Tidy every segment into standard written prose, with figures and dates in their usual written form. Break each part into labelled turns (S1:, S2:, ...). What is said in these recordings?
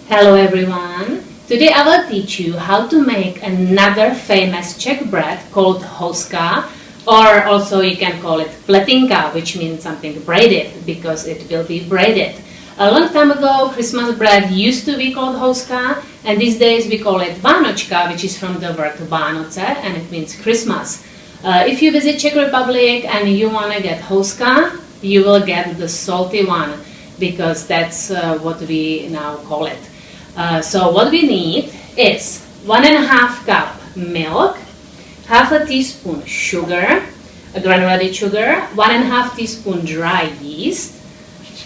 S1: Hello everyone! Today I will teach you how to make another famous Czech bread called hoska, or also you can call it pletinka, which means something braided because it will be braided. A long time ago Christmas bread used to be called hoska, and these days we call it vánočka, which is from the word Vánoce and it means Christmas. If you visit Czech Republic and you want to get hoska, you will get the salty one because that's what we now call it. So what we need is 1.5 cup milk, half a teaspoon sugar, a granulated sugar, 1.5 teaspoon dry yeast.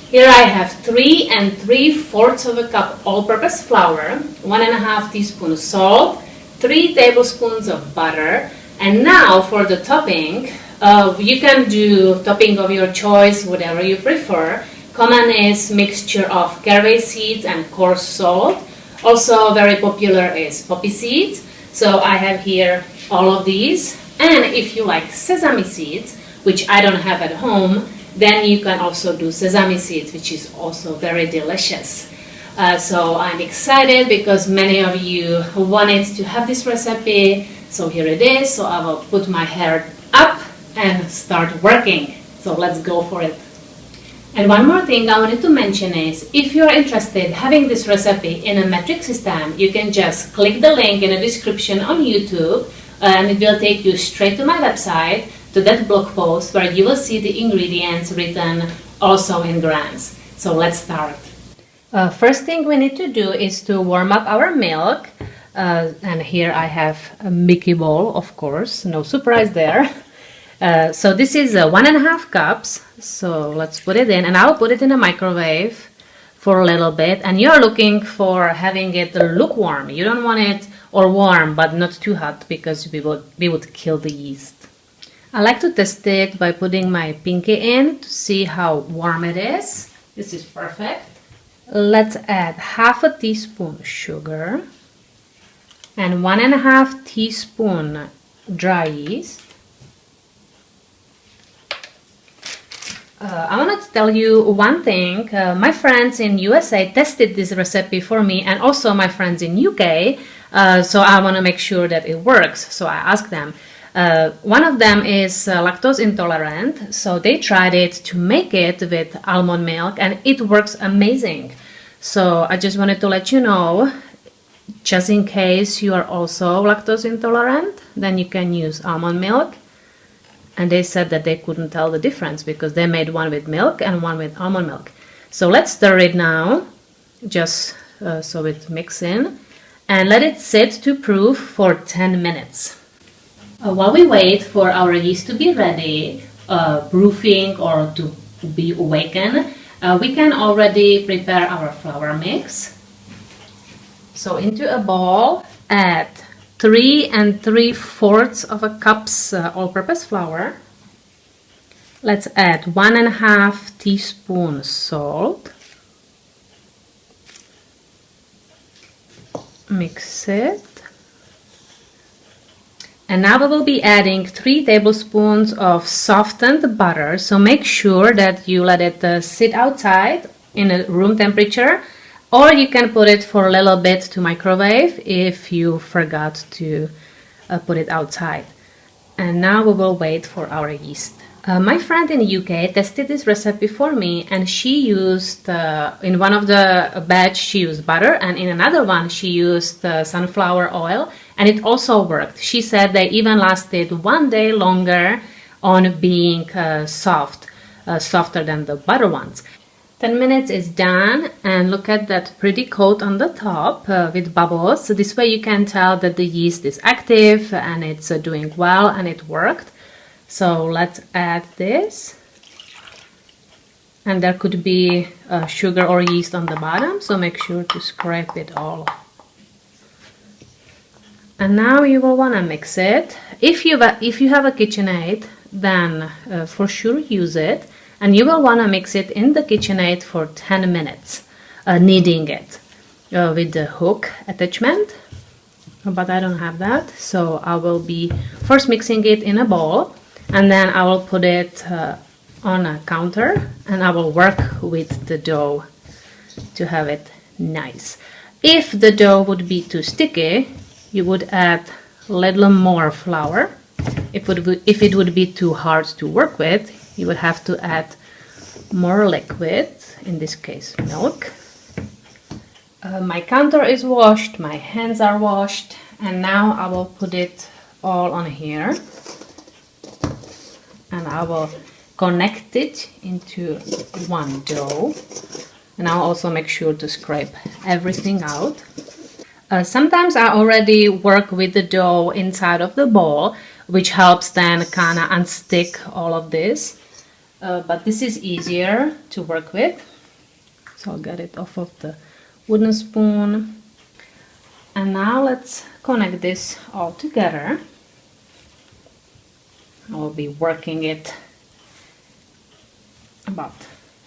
S1: Here I have 3 3/4 of a cup all-purpose flour, 1.5 teaspoon salt, 3 tablespoons of butter. And now for the topping, you can do topping of your choice, whatever you prefer. Common is mixture of caraway seeds and coarse salt. Also very popular is poppy seeds. So I have here all of these. And if you like sesame seeds, which I don't have at home, then you can also do sesame seeds, which is also very delicious. So I'm excited because many of you wanted to have this recipe. So here it is. So I will put my hair up and start working. So let's go for it. And one more thing I wanted to mention is, if you're interested in having this recipe in a metric system, you can just click the link in the description on YouTube and it will take you straight to my website, to that blog post where you will see the ingredients written also in grams. So let's start. First thing we need to do is to warm up our milk. And here I have a Mickey bowl, of course, no surprise there. So this is 1.5 cups, so let's put it in, and I'll put it in a microwave for a little bit. And you're looking for having it lukewarm. You don't want it or warm, but not too hot, because we would kill the yeast. I like to test it by putting my pinky in to see how warm it is. This is perfect. Let's add half a teaspoon sugar and 1.5 teaspoon dry yeast. I want to tell you one thing. My friends in USA tested this recipe for me, and also my friends in UK. So I want to make sure that it works. So I asked them. One of them is lactose intolerant, so they tried it to make it with almond milk, and it works amazing. So I just wanted to let you know, just in case you are also lactose intolerant, then you can use almond milk. And they said that they couldn't tell the difference because they made one with milk and one with almond milk. So let's stir it now, just so it mixes in, and let it sit to proof for 10 minutes. While we wait for our yeast to be ready, proofing or to be awakened, we can already prepare our flour mix. So into a bowl, add 3 3/4 of a cups all-purpose flour. Let's add 1.5 teaspoon salt. Mix it. And now we will be adding 3 tablespoons of softened butter. So make sure that you let it sit outside in a room temperature. Or you can put it for a little bit to microwave if you forgot to put it outside. And now we will wait for our yeast. My friend in the UK tested this recipe for me, and she used, in one of the batch she used butter, and in another one she used sunflower oil, and it also worked. She said they even lasted 1 day longer on being softer than the butter ones. 10 minutes is done, and look at that pretty coat on the top with bubbles. So this way you can tell that the yeast is active and it's doing well and it worked. So let's add this. And there could be sugar or yeast on the bottom, so make sure to scrape it all. And now you will want to mix it. If you have a KitchenAid, then for sure use it. And you will want to mix it in the KitchenAid for 10 minutes, kneading it with the hook attachment. But I don't have that, so I will be first mixing it in a bowl, and then I will put it on a counter and I will work with the dough to have it nice. If the dough would be too sticky, you would add a little more flour. If it would be too hard to work with, you would have to add more liquid, in this case milk. My counter is washed, my hands are washed, and now I will put it all on here. And I will connect it into one dough. And I'll also make sure to scrape everything out. Sometimes I already work with the dough inside of the bowl, which helps then kind of unstick all of this. But this is easier to work with. So I'll get it off of the wooden spoon. And now let's connect this all together. I will be working it about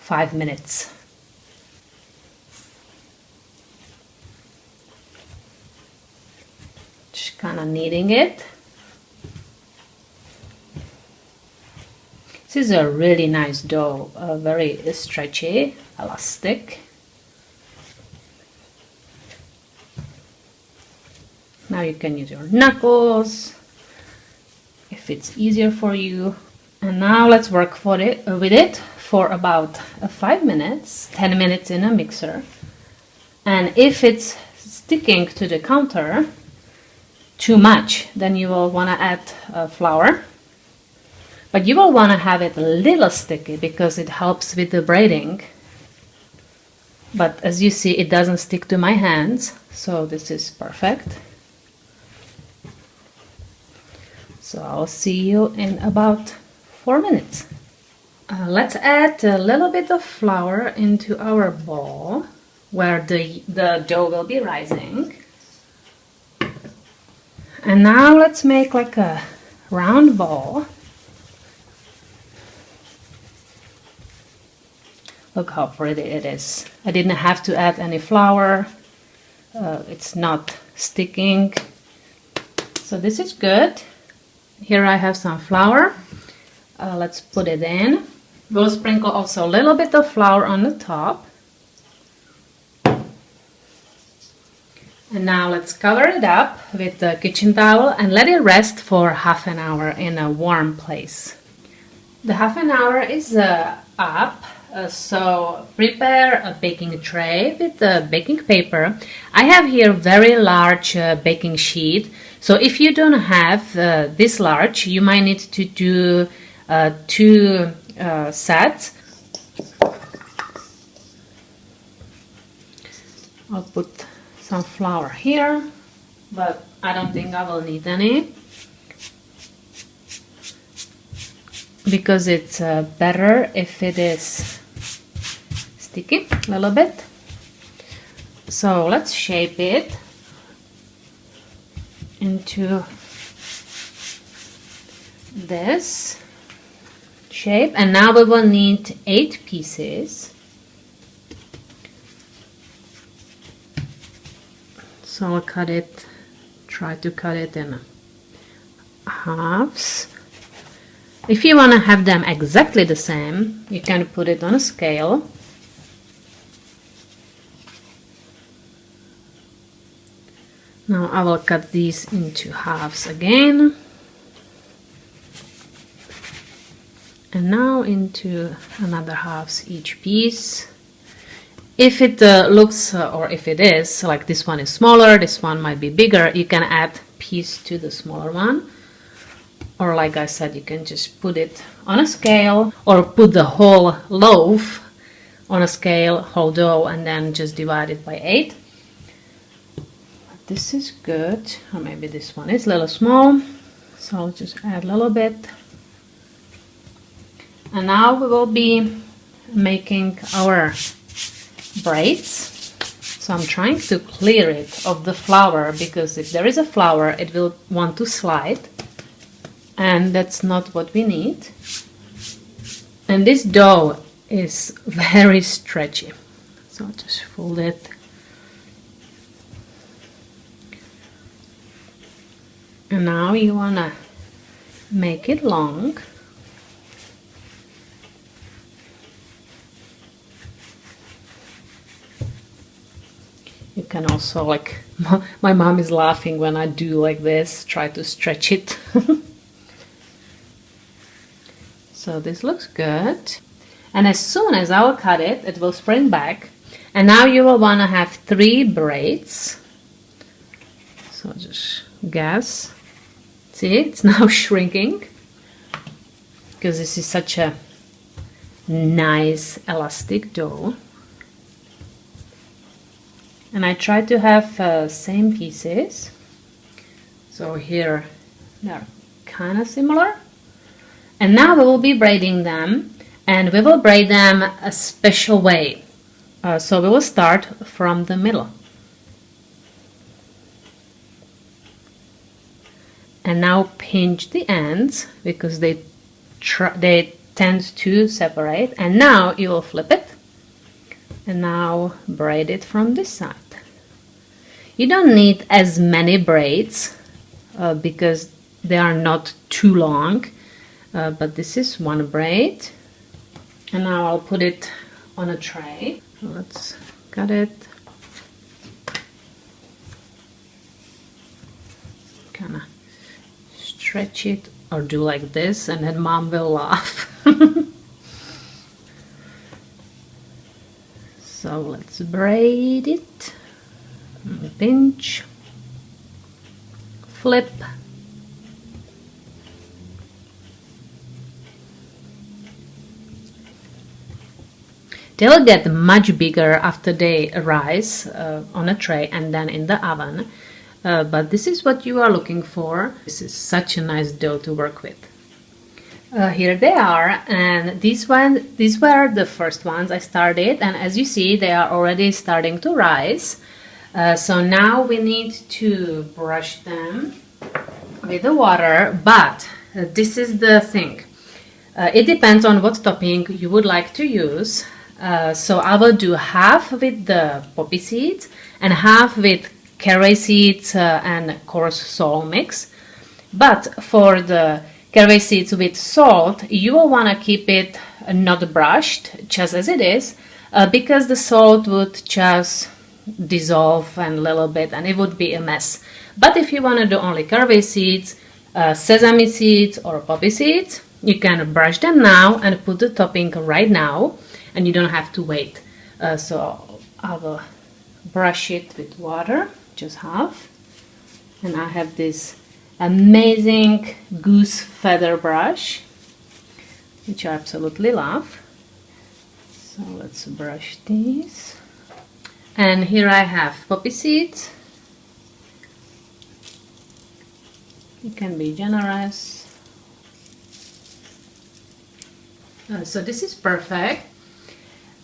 S1: 5 minutes. Just kind of kneading it. This is a really nice dough, very stretchy, elastic. Now you can use your knuckles if it's easier for you. And now let's work with it for about 5 minutes, 10 minutes in a mixer. And if it's sticking to the counter too much, then you will want to add flour. But you will want to have it a little sticky because it helps with the braiding. But as you see, it doesn't stick to my hands, so this is perfect. So I'll see you in about 4 minutes. Let's add a little bit of flour into our bowl where the dough will be rising. And now let's make like a round ball. Look how pretty it is. I didn't have to add any flour. It's not sticking. So this is good. Here I have some flour. Let's put it in. We'll sprinkle also a little bit of flour on the top. And now let's cover it up with the kitchen towel and let it rest for half an hour in a warm place. The half an hour is up. So prepare a baking tray with the baking paper. I have here very large baking sheet. So if you don't have this large, you might need to do 2 sets. I'll put some flour here, but I don't think I will need any because it's better if it is sticky a little bit. So let's shape it into this shape, and now we will need 8 pieces. So I'll try to cut it in halves. If you want to have them exactly the same, you can put it on a scale. Now I will cut these into halves again. And now into another halves each piece. If it looks, or if it is, like this one is smaller, this one might be bigger, you can add piece to the smaller one. Or like I said, you can just put it on a scale or put the whole loaf on a scale, whole dough, and then just divide it by 8. This is good. Or maybe this one is a little small, so I'll just add a little bit. And now we will be making our braids. So I'm trying to clear it of the flour, because if there is a flour it will want to slide, and that's not what we need. And this dough is very stretchy, so I'll just fold it. And now you want to make it long. You can also, like, my mom is laughing when I do like this, try to stretch it. So this looks good. And as soon as I will cut it, it will spring back. And now you will want to have 3 braids. So just guess. See, it's now shrinking because this is such a nice elastic dough. And I try to have same pieces. So here they're kind of similar. And now we will be braiding them, and we will braid them a special way. So we will start from the middle. And now pinch the ends because they tend to separate. And now you will flip it. And now braid it from this side. You don't need as many braids because they are not too long. But this is 1 braid. And now I'll put it on a tray. Let's cut it. Kind of stretch it or do like this, and then mom will laugh. So let's braid it. Pinch. Flip. They will get much bigger after they rise on a tray and then in the oven. But this is what you are looking for. This is such a nice dough to work with. Here they are, and these were the first ones I started, and as you see they are already starting to rise. So now we need to brush them with the water, but this is the thing. It depends on what topping you would like to use. So I will do half with the poppy seeds and half with caraway seeds and coarse salt mix. But for the caraway seeds with salt, you will want to keep it not brushed, just as it is, because the salt would just dissolve a little bit and it would be a mess. But if you want to do only caraway seeds, sesame seeds or poppy seeds, you can brush them now and put the topping right now, and you don't have to wait. So I will brush it with water, just half. And I have this amazing goose feather brush, which I absolutely love. So let's brush these. And here I have poppy seeds. You can be generous. So this is perfect.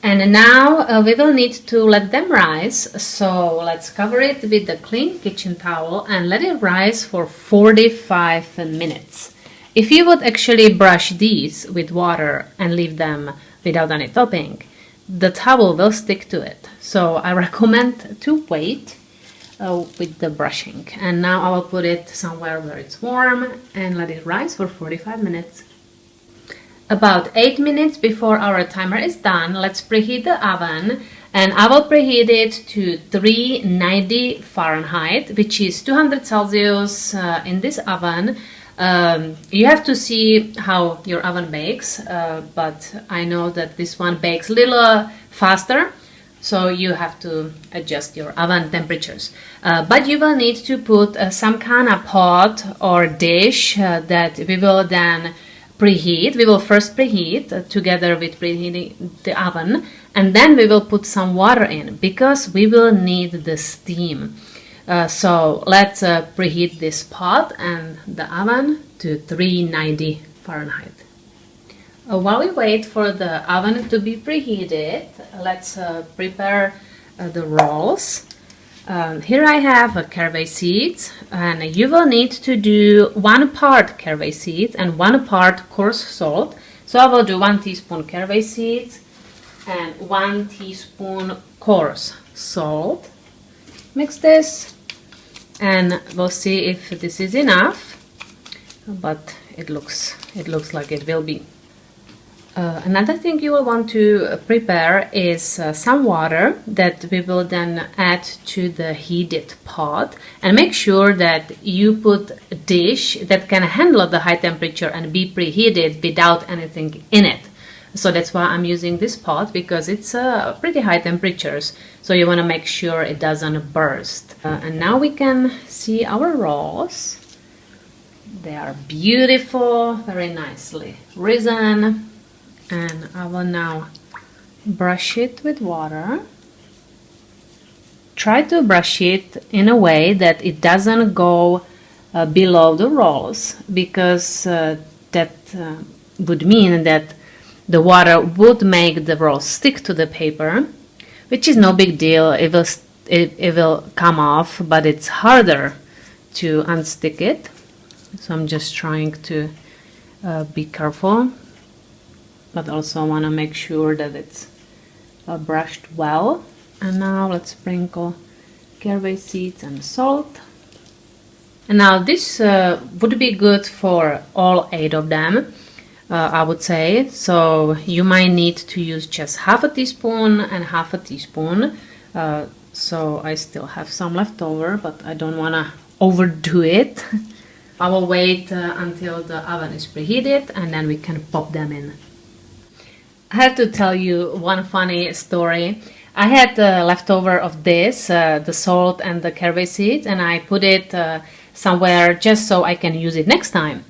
S1: And now we will need to let them rise. So let's cover it with a clean kitchen towel and let it rise for 45 minutes. If you would actually brush these with water and leave them without any topping, the towel will stick to it. So I recommend to wait with the brushing. And now I will put it somewhere where it's warm and let it rise for 45 minutes. About 8 minutes before our timer is done, let's preheat the oven, and I will preheat it to 390 Fahrenheit, which is 200 Celsius in this oven. You have to see how your oven bakes, but I know that this one bakes a little faster, so you have to adjust your oven temperatures. But you will need to put some kind of pot or dish that we will then preheat. We will first preheat together with preheating the oven, and then we will put some water in because we will need the steam. So let's preheat this pot and the oven to 390 Fahrenheit. While we wait for the oven to be preheated, let's prepare the rolls. Here I have caraway seeds, and you will need to do 1 part caraway seeds and 1 part coarse salt. So I will do 1 teaspoon caraway seeds and 1 teaspoon coarse salt. Mix this and we'll see if this is enough, but it looks like it will be. Another thing you will want to prepare is some water that we will then add to the heated pot, and make sure that you put a dish that can handle the high temperature and be preheated without anything in it. So that's why I'm using this pot, because it's pretty high temperatures, so you want to make sure it doesn't burst. And now we can see our rolls. They are beautiful, very nicely risen. And I will now brush it with water. Try to brush it in a way that it doesn't go below the rolls, because that would mean that the water would make the rolls stick to the paper, which is no big deal. It will come off, but it's harder to unstick it. So I'm just trying to be careful, but also want to make sure that it's brushed well. And now let's sprinkle caraway seeds and salt. And now this would be good for all 8 of them, I would say. So you might need to use just half a teaspoon and half a teaspoon. So I still have some left over, but I don't want to overdo it. I will wait until the oven is preheated, and then we can pop them in. I have to tell you one funny story. I had leftover of this, the salt and the caraway seeds, and I put it somewhere just so I can use it next time.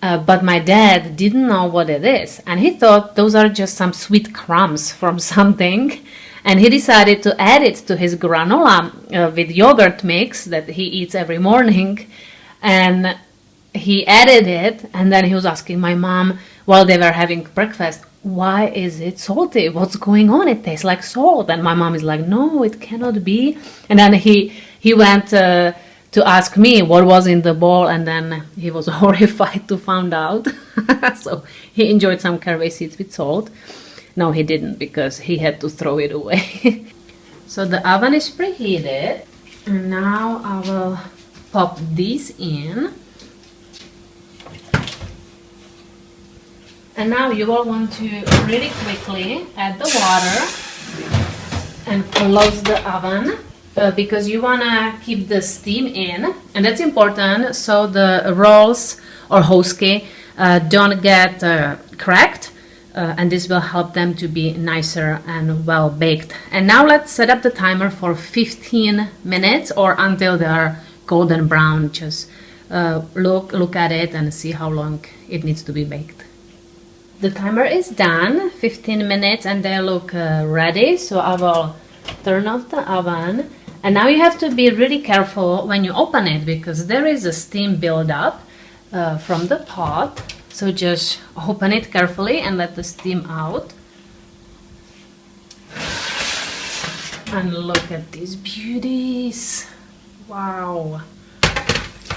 S1: But my dad didn't know what it is, and he thought those are just some sweet crumbs from something. And he decided to add it to his granola with yogurt mix that he eats every morning. And he added it, and then he was asking my mom while they were having breakfast, why is it salty? What's going on? It tastes like salt. And my mom is like, no, it cannot be. And then he went to ask me what was in the bowl, and then he was horrified to find out. So he enjoyed some caraway seeds with salt. No, he didn't, because he had to throw it away. So the oven is preheated, and now I will pop these in. And now you will want to really quickly add the water and close the oven, because you want to keep the steam in, and that's important so the rolls or hoske don't get cracked, and this will help them to be nicer and well baked. And now let's set up the timer for 15 minutes or until they are golden brown. Just look at it and see how long it needs to be baked. The timer is done, 15 minutes, and they look ready, so I will turn off the oven. And now you have to be really careful when you open it, because there is a steam buildup from the pot. So just open it carefully and let the steam out. And look at these beauties. Wow.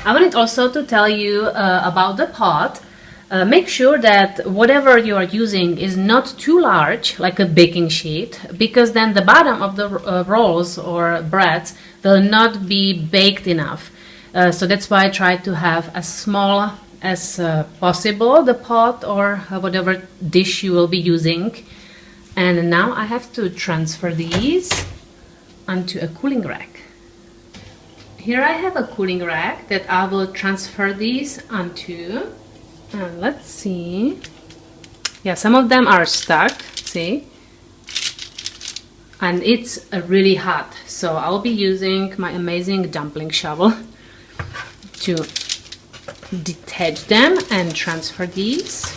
S1: I wanted also to tell you about the pot. Make sure that whatever you are using is not too large, like a baking sheet, because then the bottom of the rolls or breads will not be baked enough. So that's why I try to have as small as possible the pot or whatever dish you will be using. And now I have to transfer these onto a cooling rack. Here I have a cooling rack that I will transfer these onto. And let's see. Yeah, some of them are stuck, see? And it's really hot, so I'll be using my amazing dumpling shovel to detach them and transfer these.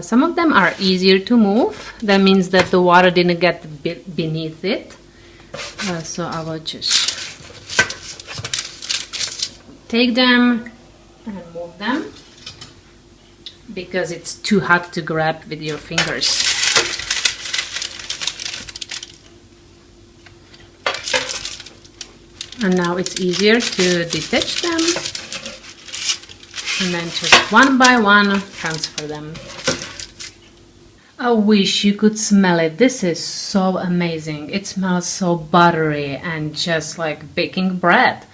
S1: Some of them are easier to move. That means that the water didn't get beneath it. So I will just take them and move them, because it's too hot to grab with your fingers. And now it's easier to detach them, and then just one by one transfer them. I wish you could smell it. This is so amazing. It smells so buttery and just like baking bread.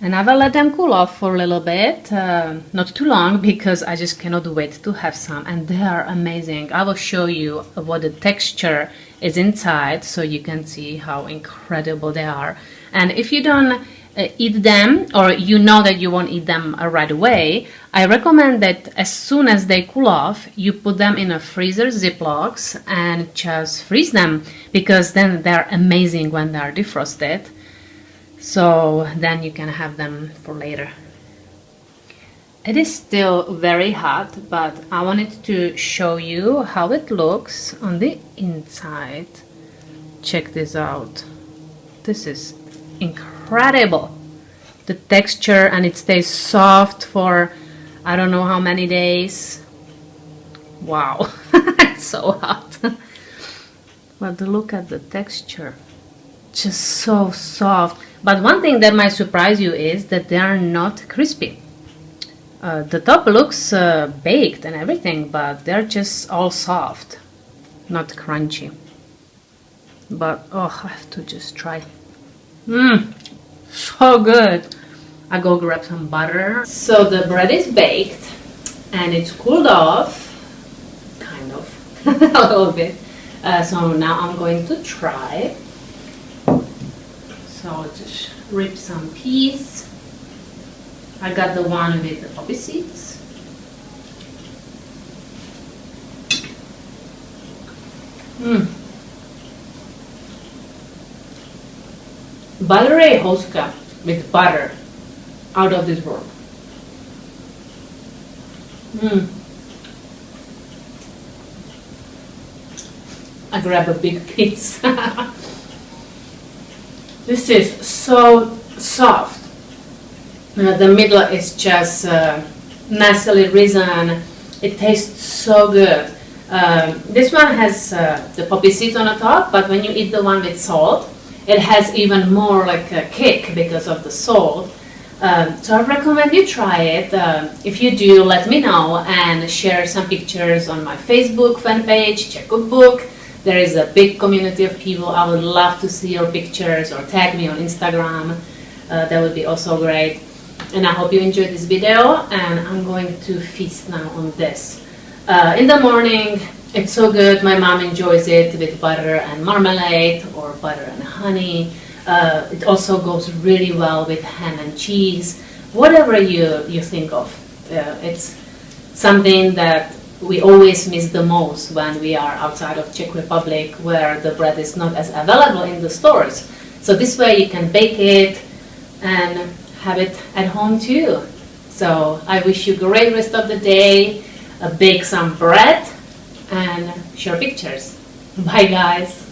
S1: And I will let them cool off for a little bit, not too long, because I just cannot wait to have some. And they are amazing. I will show you what the texture is inside so you can see how incredible they are. And if you don't eat them, or you know that you won't eat them right away, I recommend that as soon as they cool off, you put them in a freezer Ziplocs and just freeze them, because then they're amazing when they're defrosted. So then you can have them for later. It is still very hot, but I wanted to show you how it looks on the inside. Check this out. This is incredible. The texture, and it stays soft for I don't know how many days. Wow, it's so hot. But look at the texture. Just so soft. But one thing that might surprise you is that they are not crispy. The top looks baked and everything, but they're just all soft, not crunchy. But oh, I have to just try. So good. I go grab some butter. So the bread is baked and it's cooled off, kind of, a little bit. So now I'm going to try. So I'll just rip some peas. I got the one with the poppy seeds. Buttery hoska with butter, out of this world. I grab a big piece. This is so soft. The middle is just nicely risen. It tastes so good. This one has the poppy seeds on the top, but when you eat the one with salt, it has even more like a kick because of the salt. So I recommend you try it. If you do, let me know and share some pictures on my Facebook fan page, Czech Cookbook. There is a big community of people. I would love to see your pictures, or tag me on Instagram. That would be also great. And I hope you enjoyed this video, and I'm going to feast now on this. In the morning, it's so good. My mom enjoys it with butter and marmalade, or butter and honey. It also goes really well with ham and cheese. Whatever you think of. It's something that we always miss the most when we are outside of Czech Republic, where the bread is not as available in the stores. So this way you can bake it and have it at home too. So I wish you a great rest of the day. Bake some bread and share pictures. Bye guys.